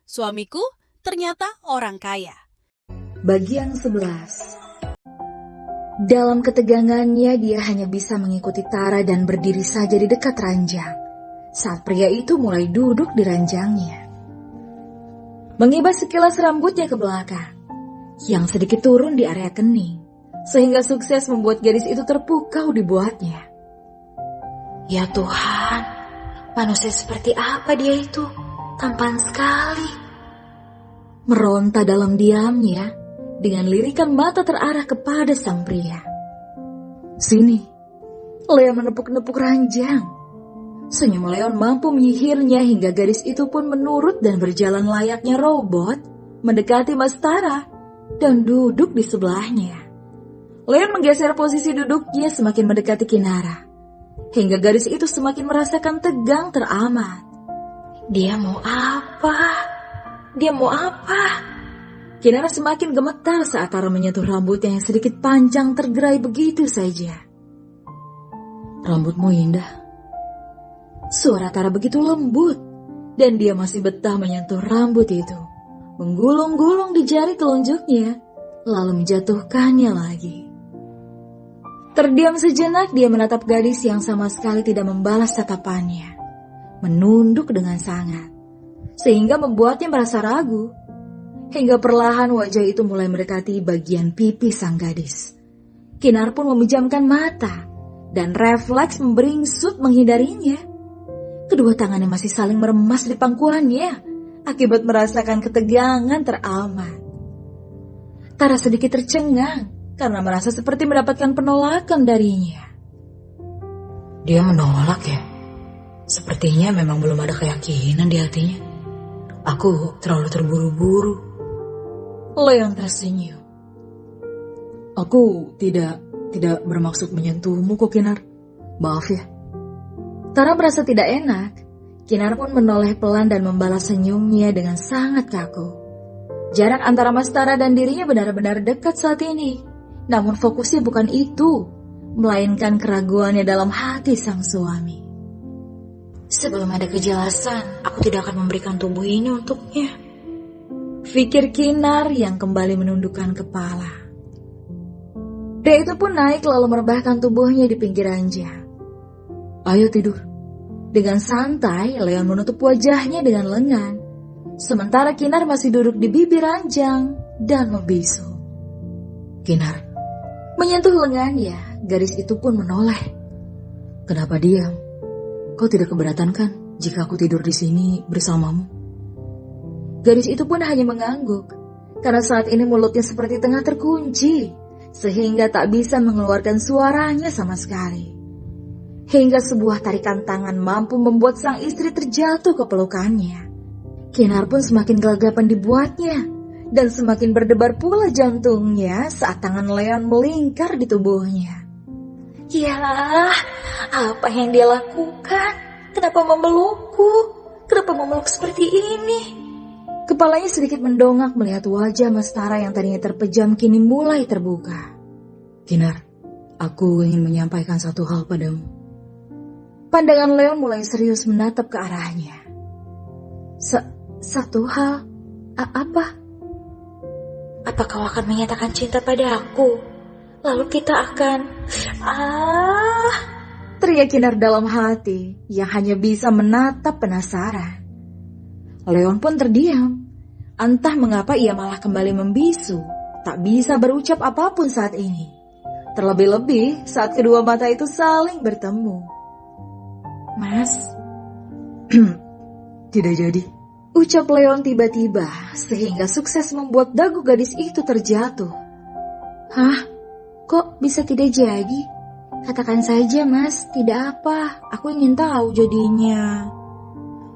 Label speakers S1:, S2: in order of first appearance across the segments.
S1: Suamiku ternyata orang kaya.
S2: Bagian 11. Dalam ketegangannya dia hanya bisa mengikuti Tara dan berdiri saja di dekat ranjang saat pria itu mulai duduk di ranjangnya. Mengibas sekilas rambutnya ke belakang yang sedikit turun di area kening sehingga sukses membuat gadis itu terpukau dibuatnya. Ya Tuhan, manusia seperti apa dia itu? Tampan sekali. Meronta dalam diamnya dengan lirikan mata terarah kepada sang pria. Sini, Leon menepuk-nepuk ranjang. Senyum Leon mampu menyihirnya hingga gadis itu pun menurut dan berjalan layaknya robot mendekati Mas Tara dan duduk di sebelahnya. Leon menggeser posisi duduknya semakin mendekati Kinara hingga gadis itu semakin merasakan tegang teramat. Dia mau apa? Dia mau apa? Kinara semakin gemetar saat Tara menyentuh rambutnya yang sedikit panjang tergerai begitu saja. Rambutmu indah. Suara Tara begitu lembut dan dia masih betah menyentuh rambut itu, menggulung-gulung di jari telunjuknya, lalu menjatuhkannya lagi. Terdiam sejenak dia menatap gadis yang sama sekali tidak membalas tatapannya, menunduk dengan sangat, sehingga membuatnya merasa ragu. Hingga perlahan wajah itu mulai mendekati bagian pipi sang gadis. Kinar pun memejamkan mata dan refleks memberingsut menghindarinya. Kedua tangannya masih saling meremas di pangkuannya akibat merasakan ketegangan teramat. Tara sedikit tercengang karena merasa seperti mendapatkan penolakan darinya. Dia menolak ya? Sepertinya memang belum ada keyakinan di hatinya. Aku terlalu terburu-buru. Leon tersenyum. Aku tidak bermaksud menyentuhmu kok, Kinar. Maaf ya. Tara merasa tidak enak. Kinar pun menoleh pelan dan membalas senyumnya dengan sangat kaku. Jarak antara Mas Tara dan dirinya benar-benar dekat saat ini. Namun fokusnya bukan itu, melainkan keraguannya dalam hati sang suami. Sebelum ada kejelasan, aku tidak akan memberikan tubuh ini untuknya. Pikir Kinar yang kembali menundukkan kepala. Dia itu pun naik lalu merebahkan tubuhnya di pinggir ranjang. Ayo tidur. Dengan santai, Leon menutup wajahnya dengan lengan. Sementara Kinar masih duduk di bibir ranjang dan membisu. Kinar menyentuh lengannya, gadis itu pun menoleh. Kenapa diam? Kau tidak keberatan kan jika aku tidur di sini bersamamu? Gadis itu pun hanya mengangguk, karena saat ini mulutnya seperti tengah terkunci, sehingga tak bisa mengeluarkan suaranya sama sekali. Hingga sebuah tarikan tangan mampu membuat sang istri terjatuh ke pelukannya. Kinar pun semakin gelagapan dibuatnya, dan semakin berdebar pula jantungnya saat tangan Leon melingkar di tubuhnya. Ya, apa yang dia lakukan? Kenapa memelukku? Kenapa memeluk seperti ini? Kepalanya sedikit mendongak melihat wajah Mas Tara yang tadinya terpejam kini mulai terbuka. Kinar, aku ingin menyampaikan satu hal padamu. Pandangan Leon mulai serius menatap ke arahnya. Satu hal? Apa? Apa kau akan menyatakan cinta pada aku? Lalu kita akan... Teriak Kinar dalam hati yang hanya bisa menatap penasaran. Leon pun terdiam. Entah mengapa ia malah kembali membisu, tak bisa berucap apapun saat ini. Terlebih-lebih saat kedua mata itu saling bertemu. Mas, tidak jadi. Ucap Leon tiba-tiba sehingga sukses membuat dagu gadis itu terjatuh. Hah? Kok bisa tidak jadi? Katakan saja mas, tidak apa. Aku ingin tahu jadinya.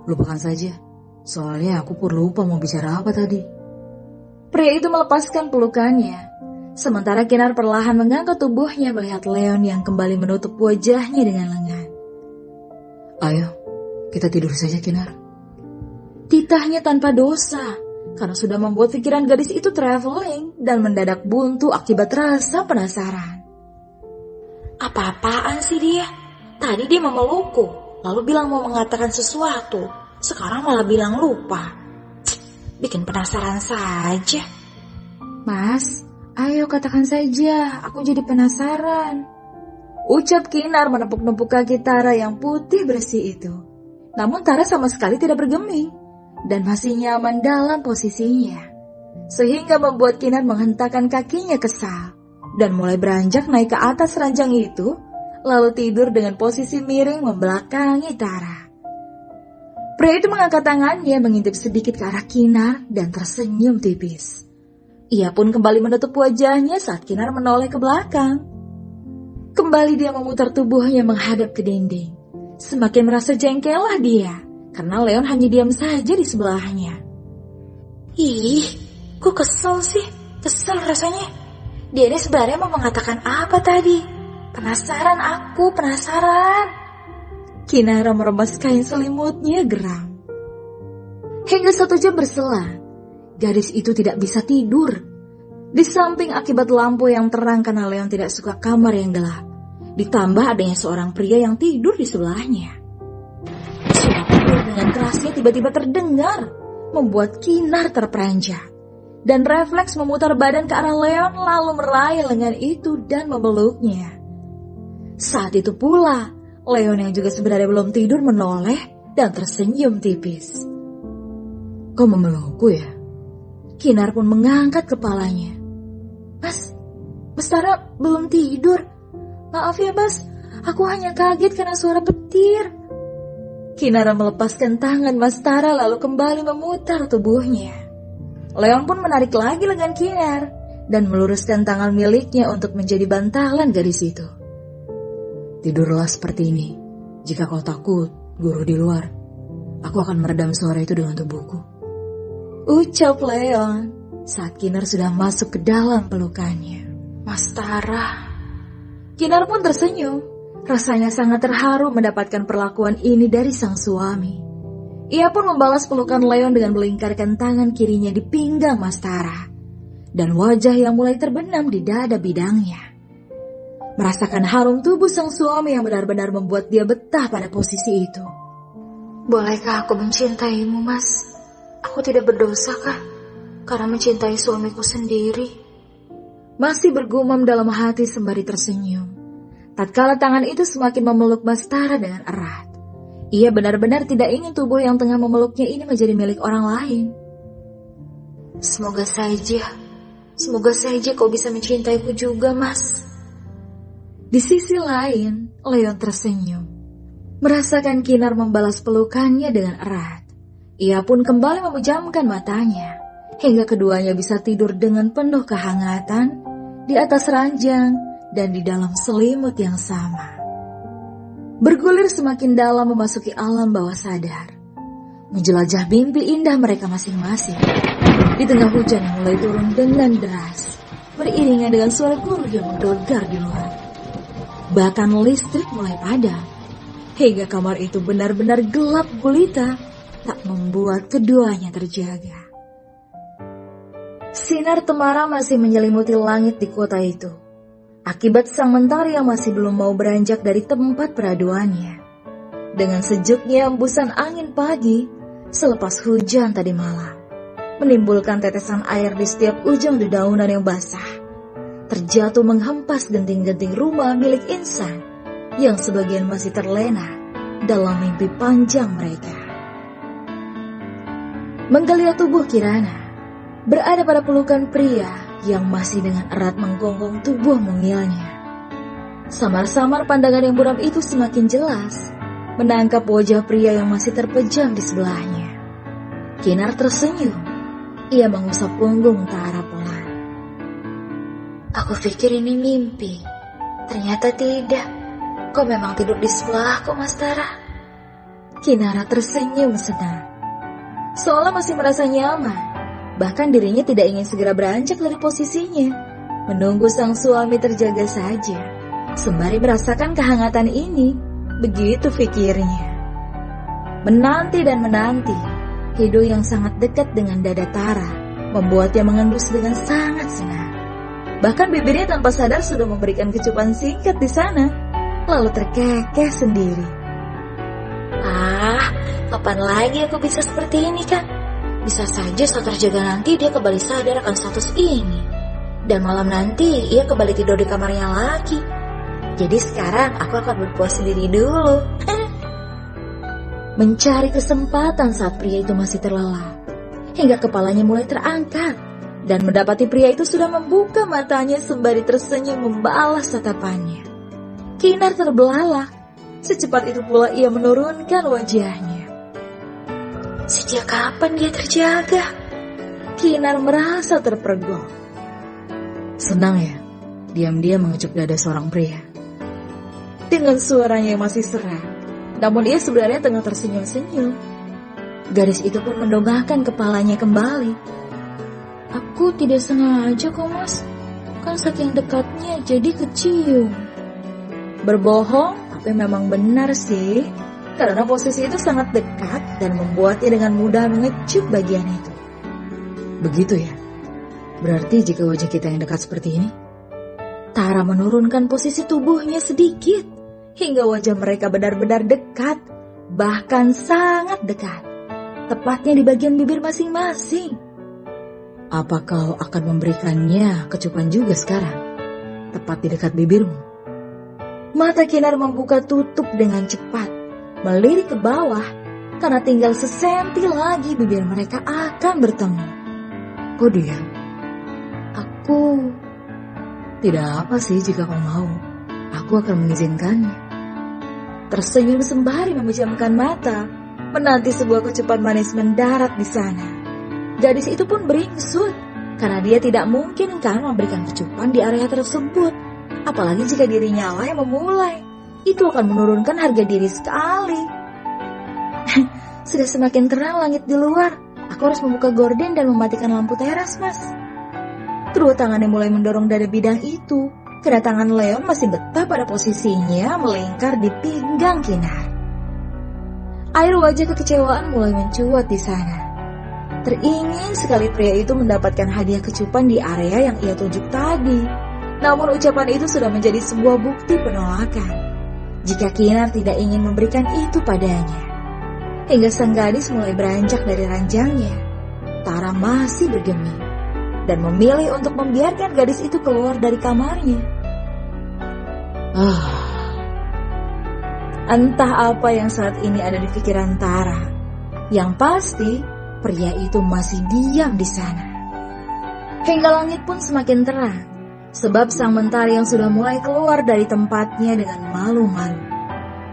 S2: Lupakan saja. Soalnya aku pun lupa mau bicara apa tadi. Pria itu melepaskan pelukannya. Sementara Kinar perlahan mengangkat tubuhnya melihat Leon yang kembali menutup wajahnya dengan lengan. Ayo, kita tidur saja Kinar. Titahnya tanpa dosa, karena sudah membuat pikiran gadis itu traveling dan mendadak buntu akibat rasa penasaran. Apa-apaan sih dia? Tadi dia memelukku, lalu bilang mau mengatakan sesuatu. Sekarang malah bilang lupa.
S3: Bikin penasaran saja.
S2: Mas, ayo katakan saja, aku jadi penasaran. Ucap Kinar menepuk-nepuk kaki Tara yang putih bersih itu. Namun Tara sama sekali tidak bergeming dan masih nyaman dalam posisinya. Sehingga membuat Kinar menghentakkan kakinya kesal dan mulai beranjak naik ke atas ranjang itu, lalu tidur dengan posisi miring membelakangi Tara. Pria itu mengangkat tangannya mengintip sedikit ke arah Kinar dan tersenyum tipis. Ia pun kembali menutup wajahnya saat Kinar menoleh ke belakang. Kembali dia memutar tubuhnya menghadap ke dinding. Semakin merasa jengkellah dia, karena Leon hanya diam saja di sebelahnya.
S3: Ih, kok kesel sih? Kesel rasanya. Dia ini sebenarnya mau mengatakan apa tadi? Penasaran aku, penasaran.
S2: Kinara merembas kain selimutnya geram. Hingga 1 jam berselang, gadis itu tidak bisa tidur. Di samping akibat lampu yang terang karena Leon tidak suka kamar yang gelap, ditambah adanya seorang pria yang tidur di sebelahnya. Suara tidur dengan kerasnya tiba-tiba terdengar, membuat Kinar terperanjat. Dan refleks memutar badan ke arah Leon lalu meraih lengan itu dan memeluknya. Saat itu pula, Leon yang juga sebenarnya belum tidur menoleh dan tersenyum tipis. Kau memelukku ya? Kinar pun mengangkat kepalanya. Mas Tara belum tidur. Maaf ya Mas, aku hanya kaget karena suara petir. Kinara melepaskan tangan Mas Tara lalu kembali memutar tubuhnya. Leon pun menarik lagi lengan Kinar dan meluruskan tangan miliknya untuk menjadi bantalan gadis itu. Tidurlah seperti ini. Jika kau takut guru di luar, aku akan meredam suara itu dengan tubuhku. Ucap Leon saat Kinar sudah masuk ke dalam pelukannya.
S3: Mas Tara.
S2: Kinar pun tersenyum. Rasanya sangat terharu mendapatkan perlakuan ini dari sang suami. Ia pun membalas pelukan Leon dengan melingkarkan tangan kirinya di pinggang Mas Tara. Dan wajah yang mulai terbenam di dada bidangnya. Merasakan harum tubuh sang suami yang benar-benar membuat dia betah pada posisi itu.
S3: Bolehkah aku mencintaimu, Mas? Aku tidak berdosa kah? Karena mencintai suamiku sendiri.
S2: Masih bergumam dalam hati sembari tersenyum. Tatkala tangan itu semakin memeluk Mas Tara dengan erat. Ia benar-benar tidak ingin tubuh yang tengah memeluknya ini menjadi milik orang lain.
S3: Semoga saja kau bisa mencintaiku juga, Mas.
S2: Di sisi lain, Leon tersenyum. Merasakan Kinar membalas pelukannya dengan erat. Ia pun kembali memejamkan matanya, hingga keduanya bisa tidur dengan penuh kehangatan di atas ranjang dan di dalam selimut yang sama. Bergulir semakin dalam memasuki alam bawah sadar. Menjelajah mimpi indah mereka masing-masing. Di tengah hujan yang mulai turun dengan deras, beriringan dengan suara guru yang menggelegar di luar. Bahkan listrik mulai padam, hingga kamar itu benar-benar gelap gulita, tak membuat keduanya terjaga. Sinar temara masih menyelimuti langit di kota itu, akibat sang mentari yang masih belum mau beranjak dari tempat peraduannya. Dengan sejuknya embusan angin pagi, selepas hujan tadi malam, menimbulkan tetesan air di setiap ujung dedaunan yang basah. Terjatuh menghempas genting-genting rumah milik insan yang sebagian masih terlena dalam mimpi panjang mereka. Menggeliat tubuh Kirana, berada pada pelukan pria yang masih dengan erat menggonggong tubuh mungilnya. Samar-samar pandangan yang buram itu semakin jelas, menangkap wajah pria yang masih terpejam di sebelahnya. Kinar tersenyum, ia mengusap punggung Tara pelan.
S3: Aku pikir ini mimpi. Ternyata tidak. Kau memang tidur di sebelahku, Mas Tara.
S2: Kinara tersenyum senang. Seolah masih merasa nyaman. Bahkan dirinya tidak ingin segera beranjak dari posisinya. Menunggu sang suami terjaga saja. Sembari merasakan kehangatan ini. Begitu pikirnya. Menanti dan menanti. Hidung yang sangat dekat dengan dada Tara membuatnya mengendus dengan sangat senang. Bahkan bibirnya tanpa sadar sudah memberikan kecupan singkat di sana, lalu terkekeh sendiri.
S3: Kapan lagi aku bisa seperti ini kan? Bisa saja saat terjaga nanti dia kembali sadar akan status ini. Dan malam nanti ia kembali tidur di kamarnya lagi. Jadi sekarang aku akan berpuas diri dulu.
S2: Mencari kesempatan saat pria itu masih terlelap, hingga kepalanya mulai terangkat, dan mendapati pria itu sudah membuka matanya sembari tersenyum membalas tatapannya. Kinar terbelalak, secepat itu pula ia menurunkan wajahnya.
S3: Sejak kapan dia terjaga?
S2: Kinar merasa terpergok. Senang ya, diam-diam mengecup dada seorang pria. Dengan suaranya yang masih serak, namun ia sebenarnya tengah tersenyum-senyum. Gadis itu pun mendongakkan kepalanya kembali. Aku tidak sengaja kok mas, kan saking dekatnya jadi kecium. Berbohong, tapi memang benar sih, karena posisi itu sangat dekat dan membuatnya dengan mudah mengecup bagian itu. Begitu ya? Berarti jika wajah kita yang dekat seperti ini, Tara menurunkan posisi tubuhnya sedikit, hingga wajah mereka benar-benar dekat, bahkan sangat dekat, tepatnya di bagian bibir masing-masing. Apa kau akan memberikannya kecupan juga sekarang, tepat di dekat bibirmu? Mata Kinar membuka tutup dengan cepat, melirik ke bawah, karena tinggal sesenti lagi bibir mereka akan bertemu. Kau diam? Aku... Tidak apa sih jika kau mau, aku akan mengizinkannya. Tersenyum sembari memejamkan mata, menanti sebuah kecupan manis mendarat di sana. Gadis itu pun beringsut, karena dia tidak mungkin kan memberikan kecupan di area tersebut. Apalagi jika dirinya lah yang memulai, itu akan menurunkan harga diri sekali. Sudah semakin terang langit di luar, aku harus membuka gorden dan mematikan lampu teras, mas. Kedua tangannya mulai mendorong dada bidang itu, karena tangan Leon masih betah pada posisinya melingkar di pinggang Kinar. Air wajah kekecewaan mulai mencuat di sana. Teringin sekali pria itu mendapatkan hadiah kecupan di area yang ia tunjuk tadi. Namun ucapan itu sudah menjadi sebuah bukti penolakan jika Kinar tidak ingin memberikan itu padanya. Hingga sang gadis mulai beranjak dari ranjangnya, Tara masih bergeming dan memilih untuk membiarkan gadis itu keluar dari kamarnya. Entah apa yang saat ini ada di pikiran Tara. Yang pasti, pria itu masih diam di sana. Hingga langit pun semakin terang, sebab sang mentari yang sudah mulai keluar dari tempatnya dengan malu-malu.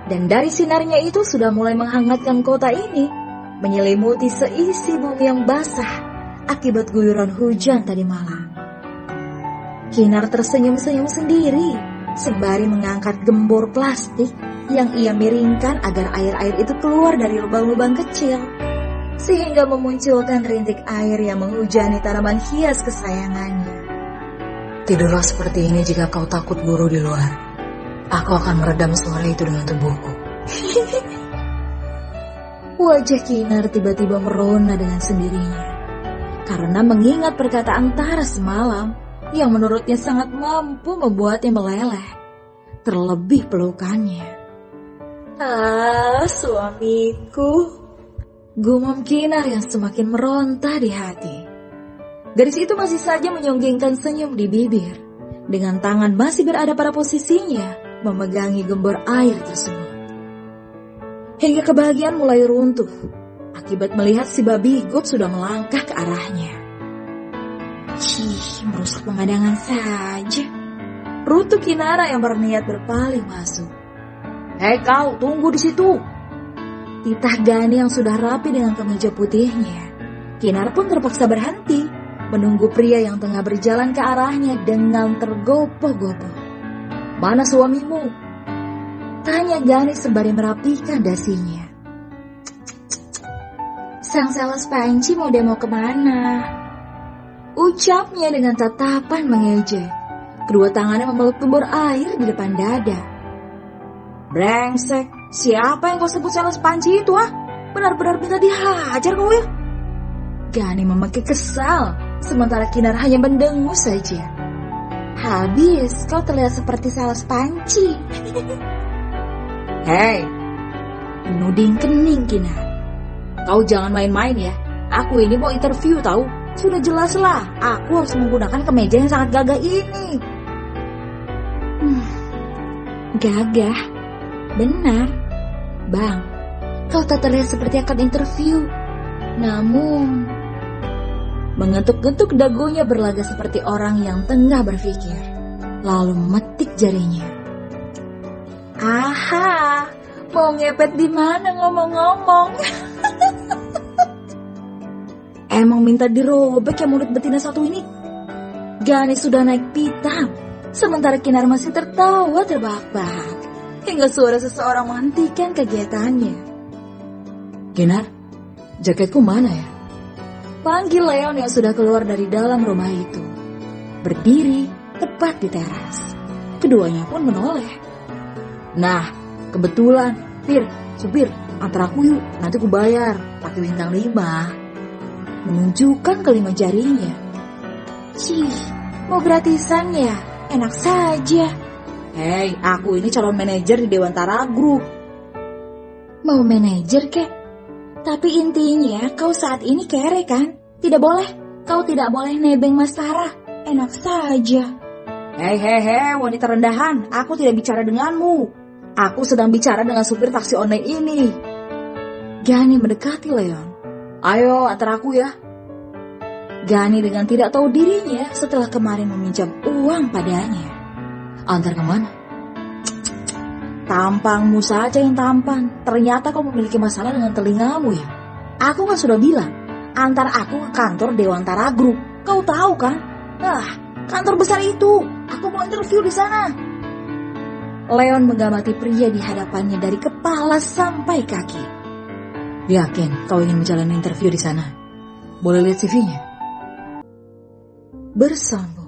S2: Dan dari sinarnya itu sudah mulai menghangatkan kota ini, menyelimuti seisi bumi yang basah akibat guyuran hujan tadi malam. Kinar tersenyum-senyum sendiri, sembari mengangkat gembor plastik yang ia miringkan agar air-air itu keluar dari lubang-lubang kecil, sehingga memunculkan rintik air yang menghujani tanaman hias kesayangannya. Tidurlah seperti ini jika kau takut guru di luar. Aku akan meredam suara itu dengan tubuhku. Wajah Kinar tiba-tiba merona dengan sendirinya, karena mengingat perkataan Tara semalam yang menurutnya sangat mampu membuatnya meleleh, terlebih pelukannya. Suamiku, gumam Kinar yang semakin meronta di hati. Gadis itu masih saja menyonggengkan senyum di bibir, dengan tangan masih berada pada posisinya memegangi gembor air tersebut. Hingga kebahagiaan mulai runtuh akibat melihat si babi God sudah melangkah ke arahnya. Merusak pemandangan saja. Rutu Kinara yang berniat berpaling masuk. Hei kau, tunggu di situ. Titah Gani yang sudah rapi dengan kemeja putihnya. Kinar pun terpaksa berhenti, menunggu pria yang tengah berjalan ke arahnya dengan tergopoh-gopoh. Mana suamimu? Tanya Gani sembari merapikan dasinya. Sang sales panci mau demo kemana? Ucapnya dengan tatapan mengejek. Kedua tangannya memeluk gembor air di depan dada. Brengsek, siapa yang kau sebut sales panci itu Benar-benar minta dihajar kau ya? Gani memakai kesal, sementara Kinar hanya mendengus saja. Habis kau terlihat seperti sales panci. Hei, menuding kening Kinar. Kau jangan main-main ya. Aku ini mau interview tahu. Sudah jelas lah, aku harus menggunakan kemeja yang sangat gagah ini. Gagah? Benar. Bang, kau tak terlihat seperti akan interview. Namun, mengetuk-getuk dagunya berlaga seperti orang yang tengah berpikir. Lalu memetik jarinya. Aha, mau ngepet di mana ngomong-ngomong? Emang minta dirobek ya mulut betina satu ini? Gani sudah naik pitam, sementara Kinar masih tertawa terbahak-bahak, hingga suara seseorang menghentikan kegiatannya. Kinar, jaketku mana ya? Panggil Leon yang sudah keluar dari dalam rumah itu. Berdiri tepat di teras. Keduanya pun menoleh. Nah, kebetulan, Fir, supir, antar aku yuk, nanti ku bayar, pakai bintang 5. Menunjukkan kelima jarinya.
S3: Cih, mau gratisan ya? Enak saja.
S2: Hei, aku ini calon manajer di Dewantara Group.
S3: Mau manajer kek? Tapi intinya kau saat ini kere kan? Tidak boleh. Kau tidak boleh nebeng Mas Sarah. Enak saja.
S2: Hei, wanita rendahan, aku tidak bicara denganmu. Aku sedang bicara dengan supir taksi online ini. Gani mendekati Leon. Ayo, antar aku ya. Gani dengan tidak tahu dirinya setelah kemarin meminjam uang padanya. Antar kemana? Tampangmu saja yang tampan. Ternyata kau memiliki masalah dengan telingamu ya. Aku kan sudah bilang, antar aku ke kantor Dewantara Group. Kau tahu kan? Kantor besar itu. Aku mau interview di sana. Leon menggamati pria di hadapannya dari kepala sampai kaki. Yakin kau ingin menjalani interview di sana? Boleh lihat CV-nya? Bersambung.